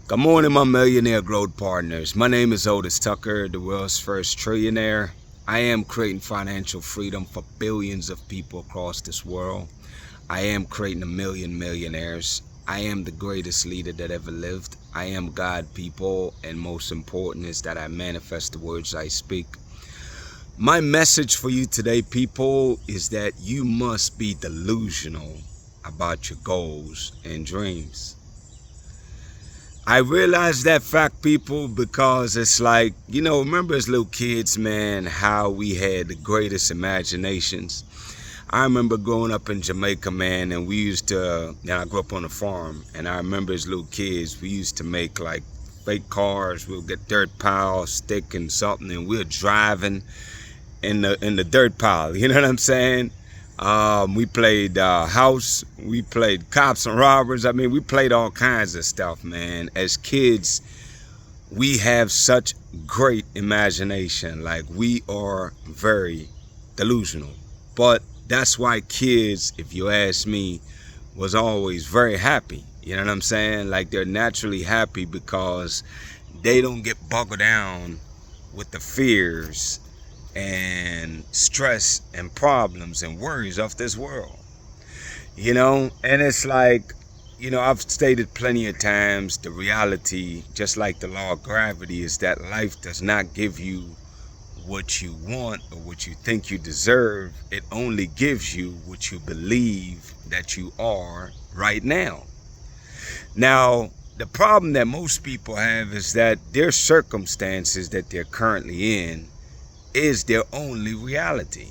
Good morning, my millionaire growth partners. My name is Otis Tucker, the world's first trillionaire. I am creating financial freedom for billions of people across this world. I am creating a million millionaires. I am the greatest leader that ever lived. I am God, people, and most important is that I manifest the words I speak. My message for you today, people, is that you must be delusional about your goals and dreams. I realized that fact, people, because it's like, remember as little kids, man, how we had the greatest imaginations. I remember growing up in Jamaica, man, and we used to, I grew up on a farm, and I remember as little kids, we used to make like fake cars. We'll get dirt pile, stick and something, and we're driving in the dirt pile, you know what I'm saying? We played house, we played cops and robbers. I mean, we played all kinds of stuff, man. As kids, we have such great imagination. Like, we are very delusional. But that's why kids, if you ask me, was always very happy. You know what I'm saying? Like, they're naturally happy because they don't get bogged down with the fears and stress and problems and worries of this world, and it's like, I've stated plenty of times, the reality, just like the law of gravity, is that life does not give you what you want or what you think you deserve. It only gives you what you believe that you are right now. Now, the problem that most people have is that their circumstances that they're currently in is their only reality.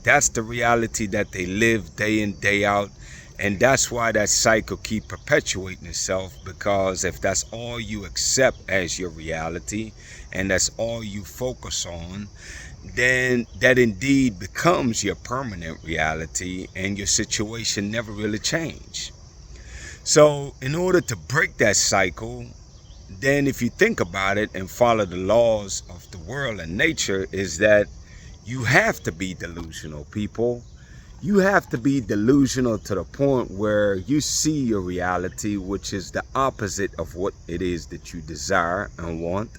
That's the reality that they live day in, day out. And that's why that cycle keep perpetuating itself, because if that's all you accept as your reality and that's all you focus on, then that indeed becomes your permanent reality and your situation never really change. So in order to break that cycle, then if you think about it and follow the laws of the world and nature, is that you have to be delusional, people. You have to be delusional to the point where you see your reality, which is the opposite of what it is that you desire and want.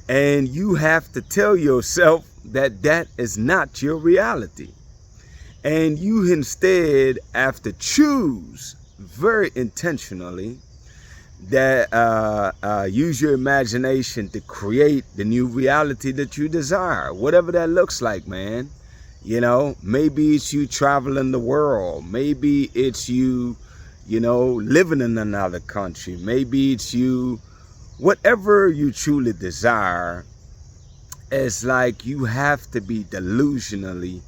And you have to tell yourself that that is not your reality. And you instead have to choose very intentionally that use your imagination to create the new reality that you desire, whatever that looks like, man. Maybe it's you traveling the world, maybe it's you living in another country, maybe it's you, whatever you truly desire. It's like you have to be delusionally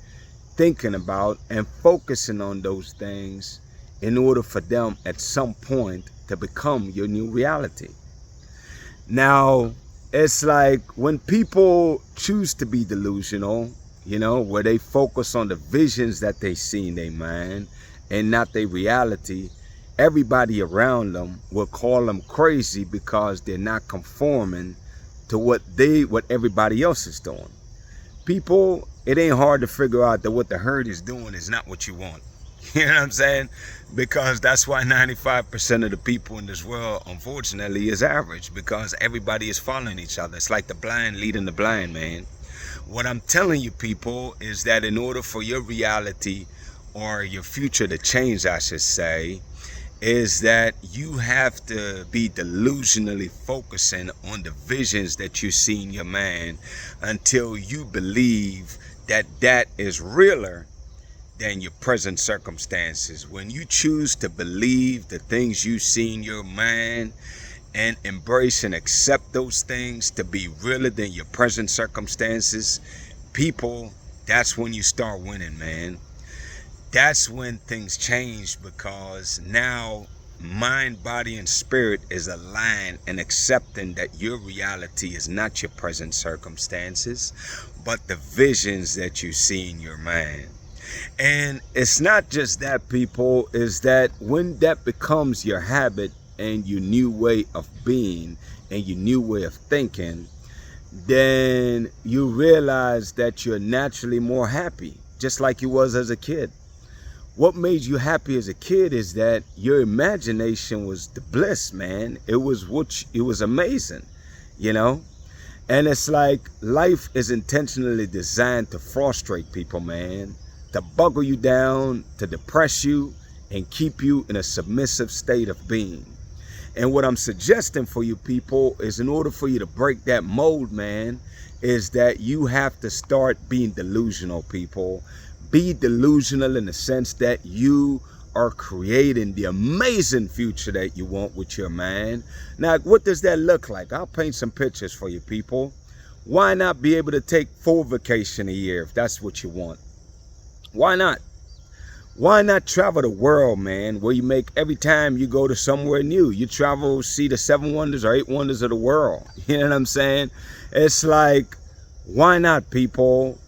thinking about and focusing on those things in order for them at some point to become your new reality. Now, it's like when people choose to be delusional, where they focus on the visions that they see in their mind and not their reality, everybody around them will call them crazy because they're not conforming to what everybody else is doing. People, it ain't hard to figure out that what the herd is doing is not what you want. You know what I'm saying? Because that's why 95% of the people in this world, unfortunately, is average, because everybody is following each other. It's like the blind leading the blind, man. What I'm telling you, people, is that in order for your reality or your future to change, I should say, is that you have to be delusionally focusing on the visions that you see in your mind until you believe that that is realer than your present circumstances. When you choose to believe the things you see in your mind and embrace and accept those things to be realer than your present circumstances, people, that's when you start winning, man. That's when things change, because now mind, body, and spirit is aligned and accepting that your reality is not your present circumstances, but the visions that you see in your mind. And it's not just that, people, is that when that becomes your habit and your new way of being and your new way of thinking, then you realize that you're naturally more happy, just like you was as a kid. What made you happy as a kid is that your imagination was the bliss, man. It was amazing, you know? And it's like life is intentionally designed to frustrate people, man, to buckle you down, to depress you, and keep you in a submissive state of being. And what I'm suggesting for you people is, in order for you to break that mold, man, is that you have to start being delusional, people. Be delusional in the sense that you are creating the amazing future that you want with your mind. Now, what does that look like? I'll paint some pictures for you people. Why not be able to take 4 vacations a year if that's what you want? Why not? Why not travel the world, man, where you make every time you go to somewhere new, you travel, see the 7 wonders or 8 wonders of the world. You know what I'm saying? It's like, why not, people?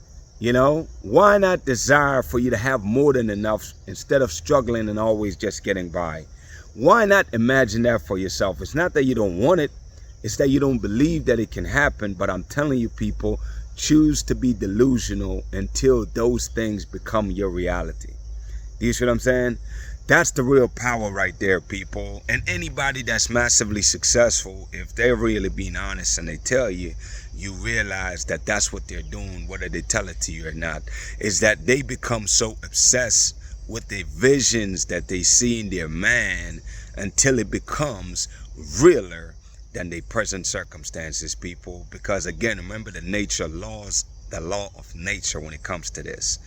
You know, why not desire for you to have more than enough instead of struggling and always just getting by? Why not imagine that for yourself? It's not that you don't want it. It's that you don't believe that it can happen. But I'm telling you, people, choose to be delusional until those things become your reality. Do you see what I'm saying? That's the real power right there, people. And anybody that's massively successful, if they're really being honest and they tell you, you realize that that's what they're doing, whether they tell it to you or not, is that they become so obsessed with the visions that they see in their mind until it becomes realer than their present circumstances, people. Because again, remember the law of nature when it comes to this.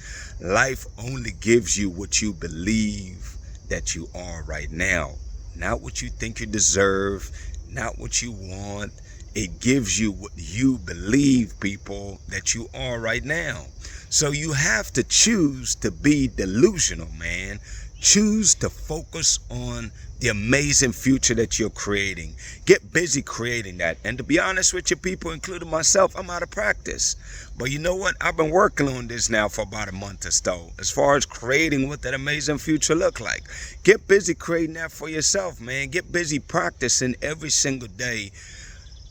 Life only gives you what you believe that you are right now, not what you think you deserve, not what you want. It gives you what you believe, people, that you are right now. So you have to choose to be delusional, man. Choose to focus on the amazing future that you're creating. Get busy creating that. And to be honest with you, people, including myself, I'm out of practice. But you know what? I've been working on this now for about a month or so, as far as creating what that amazing future look like. Get busy creating that for yourself, man. Get busy practicing every single day,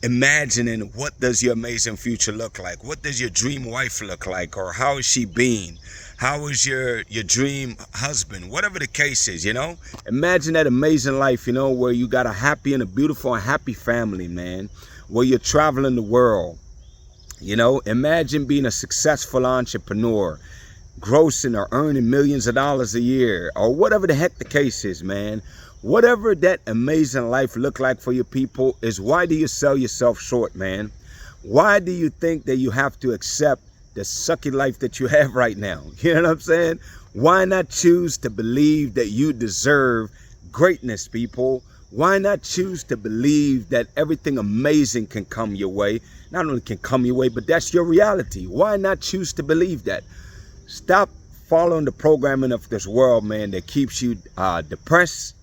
imagining what does your amazing future look like? What does your dream wife look like? Or how is she being? How is your dream husband? Whatever the case is, you know? Imagine that amazing life, you know, where you got a happy and a beautiful and happy family, man. Where you're traveling the world. You know, imagine being a successful entrepreneur, grossing or earning millions of dollars a year, or whatever the heck the case is, man. Whatever that amazing life look like for your people is, why do you sell yourself short, man? Why do you think that you have to accept the sucky life that you have right now? You know what I'm saying? Why not choose to believe that you deserve greatness, people? Why not choose to believe that everything amazing can come your way? Not only can come your way, but that's your reality. Why not choose to believe that? Stop following the programming of this world, man, that keeps you depressed,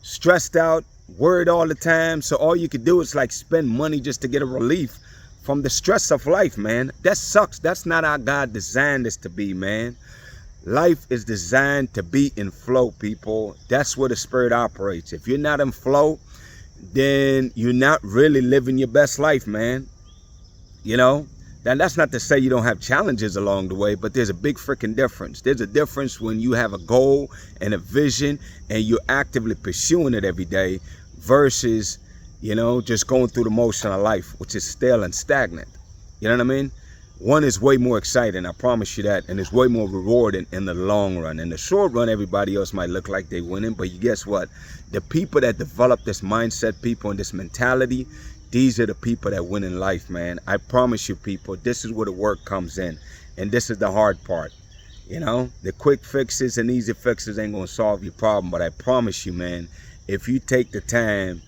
stressed out, worried all the time. So all you can do is like spend money just to get a relief from the stress of life, man. That sucks. That's not how God designed us to be, man. Life is designed to be in flow, people. That's where the spirit operates. If you're not in flow, then you're not really living your best life, man. You know? Now, that's not to say you don't have challenges along the way, but there's a big freaking difference. There's a difference when you have a goal and a vision and you're actively pursuing it every day versus, you know, just going through the motion of life, which is stale and stagnant. You know what I mean? One is way more exciting, I promise you that, and it's way more rewarding in the long run. In the short run, everybody else might look like they're winning, but you guess what? The people that develop this mindset, people, and this mentality, these are the people that win in life, man. I promise you, people, this is where the work comes in. And this is the hard part. You know, the quick fixes and easy fixes ain't going to solve your problem. But I promise you, man, if you take the time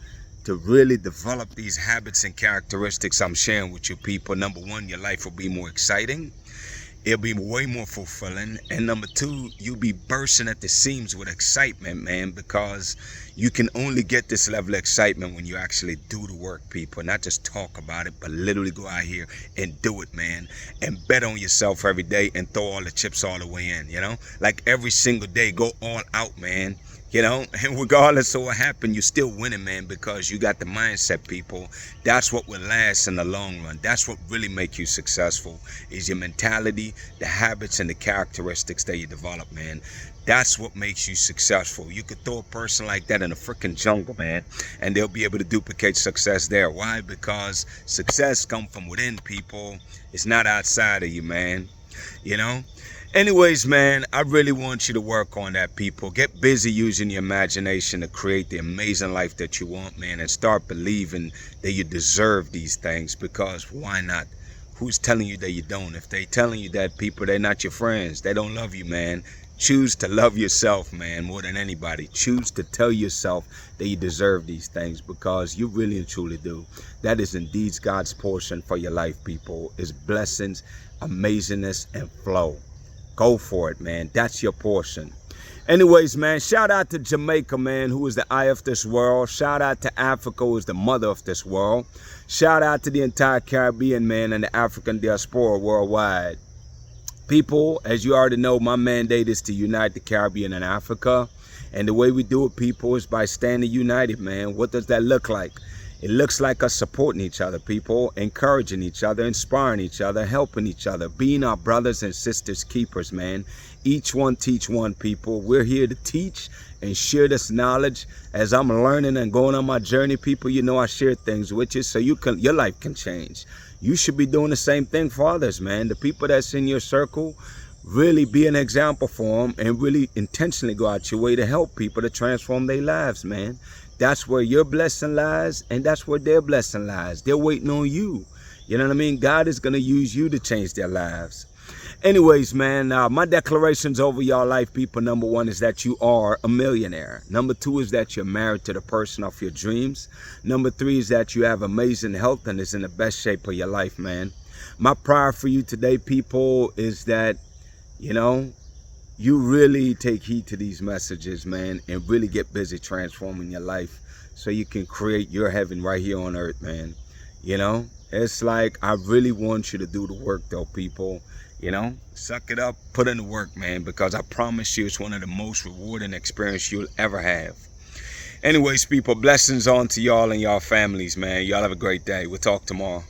to really develop these habits and characteristics I'm sharing with you people, number one, your life will be more exciting. It'll be way more fulfilling. And number two, you'll be bursting at the seams with excitement, man, because you can only get this level of excitement when you actually do the work, people. Not just talk about it, but literally go out here and do it, man. And bet on yourself every day and throw all the chips all the way in, you know? Like every single day, go all out, man. You know, and regardless of what happened, you're still winning, man, because you got the mindset, people. That's what will last in the long run. That's what really make you successful, is your mentality, the habits, and the characteristics that you develop, man. That's what makes you successful. You could throw a person like that in a freaking jungle, man, and they'll be able to duplicate success there. Why? Because success comes from within, people. It's not outside of you, man. You know? Anyways, man, I really want you to work on that, people. Get busy using your imagination to create the amazing life that you want, man, and start believing that you deserve these things, because why not? Who's telling you that you don't? If they telling you that, people, they're not your friends. They don't love you, man. Choose to love yourself, man, more than anybody. Choose to tell yourself that you deserve these things, because you really and truly do. That is indeed God's portion for your life, people. Is blessings, amazingness, and flow. Go for it, man. That's your portion. Anyways, man, shout out to Jamaica, man, who is the eye of this world. Shout out to Africa, who is the mother of this world. Shout out to the entire Caribbean, man, and the African diaspora worldwide. People, as you already know, my mandate is to unite the Caribbean and Africa. And the way we do it, people, is by standing united, man. What does that look like? It looks like us supporting each other, people, encouraging each other, inspiring each other, helping each other, being our brothers and sisters keepers, man. Each one teach one, people. We're here to teach and share this knowledge. As I'm learning and going on my journey, people, you know I share things with you so your life can change. You should be doing the same thing for others, man. The people that's in your circle, really be an example for them and really intentionally go out your way to help people to transform their lives, man. That's where your blessing lies, and that's where their blessing lies. They're waiting on you. You know what I mean? God is going to use you to change their lives. Anyways, man, my declarations over your life, people. Number one is that you are a millionaire. Number two is that you're married to the person of your dreams. Number three is that you have amazing health and is in the best shape of your life, man. My prayer for you today, people, is that, you know, you really take heed to these messages, man, and really get busy transforming your life so you can create your heaven right here on earth, man. You know, it's like, I really want you to do the work, though, people. You know, suck it up, put in the work, man, because I promise you it's one of the most rewarding experiences you'll ever have. Anyways, people, blessings on to y'all and y'all families, man. Y'all have a great day. We'll talk tomorrow.